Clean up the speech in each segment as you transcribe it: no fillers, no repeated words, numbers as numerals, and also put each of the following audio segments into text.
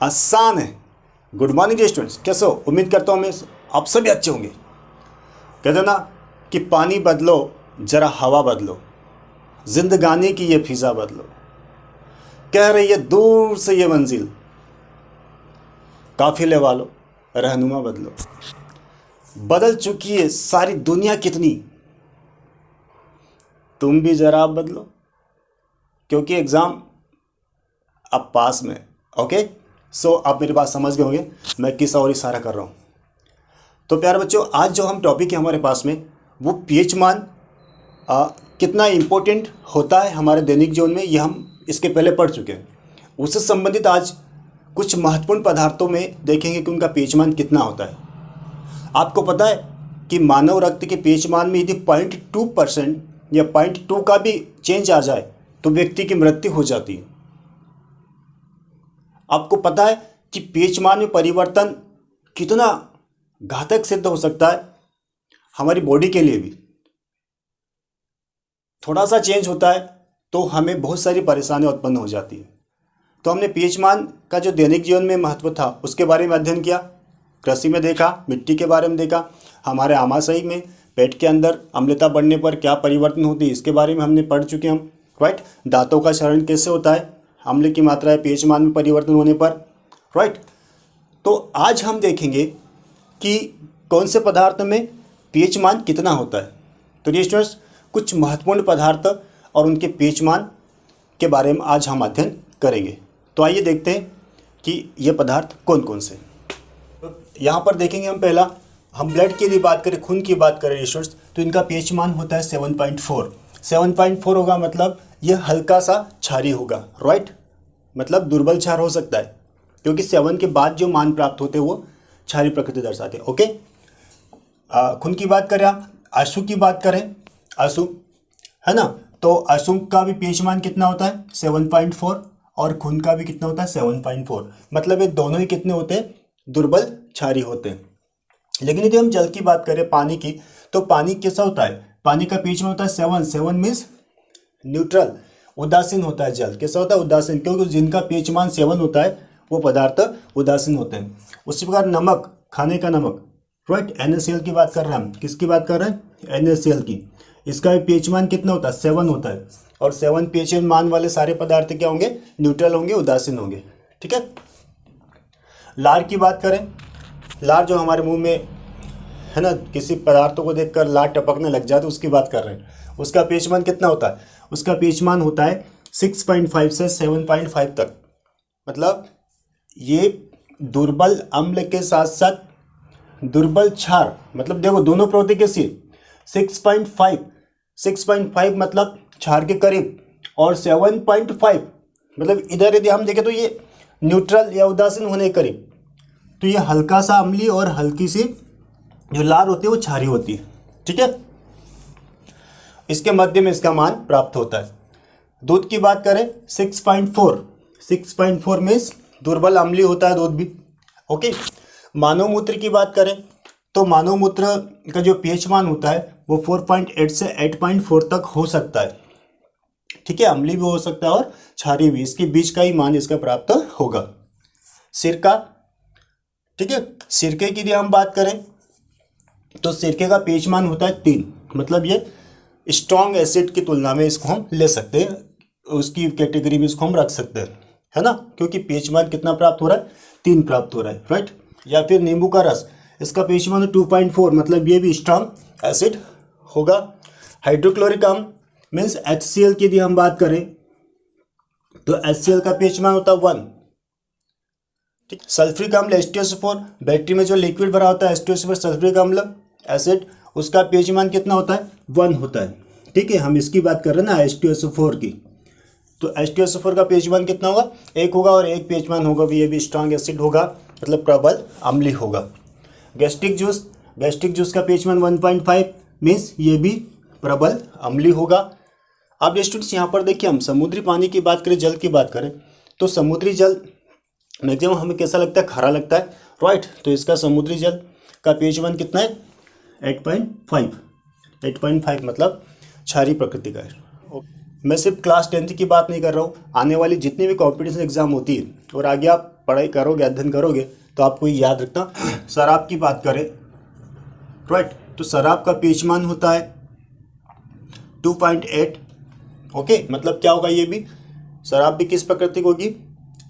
आसान है। Good morning students, कैसे हो? उम्मीद करता हूँ मैं आप सभी अच्छे होंगे। कहते ना कि पानी बदलो जरा हवा बदलो, जिंदगानी की ये फिजा बदलो। कह रही है दूर से ये मंजिल, काफिले वालों रहनुमा बदलो। बदल चुकी है सारी दुनिया कितनी, तुम भी जरा बदलो, क्योंकि एग्ज़ाम अब पास में। ओके, सो आप मेरी बात समझ गए होंगे मैं किस और इशारा कर रहा हूँ। तो प्यारे बच्चों, आज जो हम टॉपिक है हमारे पास में वो पीएच मान कितना इम्पोर्टेंट होता है हमारे दैनिक जीवन में, ये हम इसके पहले पढ़ चुके हैं। उससे संबंधित आज कुछ महत्वपूर्ण पदार्थों में देखेंगे कि उनका पीएच मान कितना होता है। आपको पता है कि मानव रक्त के पीएच मान में यदि 0.2% या 0.2 का भी चेंज आ जाए तो व्यक्ति की मृत्यु हो जाती है। आपको पता है कि पीएच मान में परिवर्तन कितना घातक सिद्ध हो सकता है हमारी बॉडी के लिए भी। थोड़ा सा चेंज होता है तो हमें बहुत सारी परेशानियां उत्पन्न हो जाती है। तो हमने पीएच मान का जो दैनिक जीवन में महत्व था उसके बारे में अध्ययन किया, कृषि में देखा, मिट्टी के बारे में देखा, हमारे आमाशय में पेट के अंदर अम्लता बढ़ने पर क्या परिवर्तन होती है इसके बारे में हमने पढ़ चुके हम। राइट, दांतों का क्षरण कैसे होता है अम्ल की मात्रा है पीएच मान में परिवर्तन होने पर। राइट, तो आज हम देखेंगे कि कौन से पदार्थ में पीएच मान कितना होता है। तो ये स्टूडेंट्स कुछ महत्वपूर्ण पदार्थ और उनके पीएच मान के बारे में आज हम अध्ययन करेंगे। तो आइए देखते हैं कि ये पदार्थ कौन कौन से। तो यहाँ पर देखेंगे हम ब्लड की यदि बात करें, खून की बात करें स्टूडेंट्स, तो इनका पीएच मान होता है 7.4। 7.4 होगा मतलब ये हल्का सा क्षारीय होगा। राइट, मतलब दुर्बल क्षार हो सकता है क्योंकि 7 के बाद जो मान प्राप्त होते हैं वो क्षारीय प्रकृति दर्शाते हैं। ओके, खून की बात करें, आंसू की बात करें, आंसू है ना, तो आंसू का भी पीएच मान कितना होता है 7.4 और खून का भी कितना होता है 7.4। मतलब ये दोनों ही कितने होते हैं, दुर्बल क्षारीय होते हैं। लेकिन यदि हम जल की बात करें, पानी की, तो पानी कैसा होता है, पानी का पीएच मान होता है 7 मीन्स न्यूट्रल, उदासीन होता है जल। कैसा होता है, उदासीन, क्योंकि जिनका पीएच मान 7 होता है वो पदार्थ उदासीन होते हैं। उसी प्रकार नमक, खाने का नमक, राइट, NaCl की बात कर रहे हैं हम, किसकी बात कर रहे हैं, NaCl की। इसका भी पीएच मान कितना होता है 7 होता है, और 7 पीएच मान वाले सारे पदार्थ क्या होंगे, न्यूट्रल होंगे, उदासीन होंगे। ठीक है, लार की बात करें, लार जो हमारे मुंह में है ना, किसी पदार्थों को देखकर लार टपकने लग जाए तो उसकी बात कर रहे हैं। उसका पीएच मान कितना होता है, उसका पीएच मान होता है 6.5 से 7.5 तक। मतलब ये दुर्बल अम्ल के साथ साथ दुर्बल क्षार, मतलब देखो दोनों प्रवृत्ति कैसी है, 6.5 मतलब क्षार के करीब, और 7.5 मतलब इधर यदि हम देखें तो ये न्यूट्रल या उदासीन होने के करीब। तो ये हल्का सा अम्ली और हल्की सी जो लार होती है वो क्षारीय होती है। ठीक है, इसके मध्य में इसका मान प्राप्त होता है। दूध की बात करें 6.4 मीन्स दुर्बल अम्ली होता है दूध भी। ओके, मानव मूत्र की बात करें तो मानव मूत्र का जो पीएच मान होता है वो 4.8 से 8.4 तक हो सकता है। ठीक है, अम्ली भी हो सकता है और क्षारीय भी, इसके बीच का ही मान इसका प्राप्त होगा। सिरका, ठीक है, सिरके की यदि हम बात करें तो सिरके का पीएच मान होता है 3। मतलब ये स्ट्रॉन्ग एसिड की तुलना में इसको हम ले सकते हैं, उसकी कैटेगरी में इसको हम रख सकते हैं, है ना, क्योंकि पीएच मान कितना प्राप्त हो रहा है, 3 प्राप्त हो रहा है। राइट, या फिर नींबू का रस, इसका पीएच मान 2.4, मतलब ये भी स्ट्रॉन्ग एसिड होगा। हाइड्रोक्लोरिक अम्ल मीन्स HCl की यदि हम बात करें तो HCl का पीएच मान होता है 1। ठीक, सल्फ्यूरिक अम्ल H2SO4, बैटरी में जो लिक्विड भरा होता है H2SO4 सल्फ्यूरिक अम्ल एसिड, उसका पीएच मान कितना होता है 1 होता है। ठीक है, हम इसकी बात कर रहे हैं ना H2SO4 की, तो H2SO4 का पीएच मान कितना होगा, 1 होगा, और 1 पीएच मान होगा भी, ये भी स्ट्रॉन्ग एसिड होगा, मतलब प्रबल अम्ली होगा। गैस्ट्रिक जूस का पीएच मान 1.5 मीन्स ये भी प्रबल अम्ली होगा। अब स्टूडेंट्स यहाँ पर देखिए, हम समुद्री पानी की बात करें, जल की बात करें, तो समुद्री जल मैक्सिमम हमें कैसा लगता है, खारा लगता है। राइट, तो इसका समुद्री जल का पीएच मान कितना है 8.5 मतलब क्षारीय प्रकृति का है। मैं सिर्फ क्लास 10th की बात नहीं कर रहा हूँ, आने वाली जितनी भी कॉम्पिटिशन एग्जाम होती है और आगे आप पढ़ाई करोगे, अध्ययन करोगे, तो आपको ये याद रखना। शराब की बात करें, राइट, तो शराब का पीएच मान होता है 2.8। ओके, मतलब क्या होगा, ये भी शराब भी किस प्रकृति की होगी,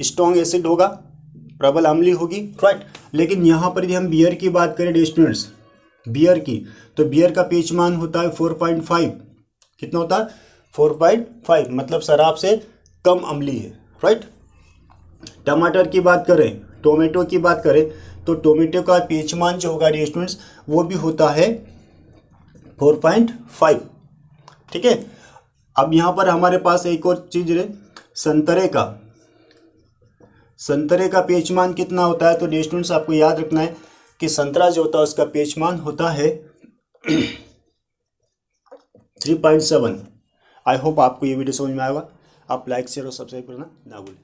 स्ट्रॉन्ग एसिड होगा, प्रबल अम्लीय होगी, राइट। लेकिन यहाँ पर यदि हम बियर की बात करें डियर स्टूडेंट्स, बियर की, तो बियर का पीएच मान होता है 4.5। कितना होता है, 4.5, मतलब शराब से कम अम्लीय है, राइट। टमाटर की बात करें, टोमेटो की बात करें, तो टोमेटो का पीएच मान जो होगा डियर स्टूडेंट्स वो भी होता है 4.5, ठीक है। अब यहाँ पर हमारे पास एक और चीज है, संतरे का पीएच मान कितना होता है, तो डियर स्टूडेंट्स आपको याद रखना है कि संतरा जो होता है उसका पीएच मान होता है 3.7। आई होप आपको ये वीडियो समझ में आएगा। आप लाइक शेयर और सब्सक्राइब करना ना भूलें।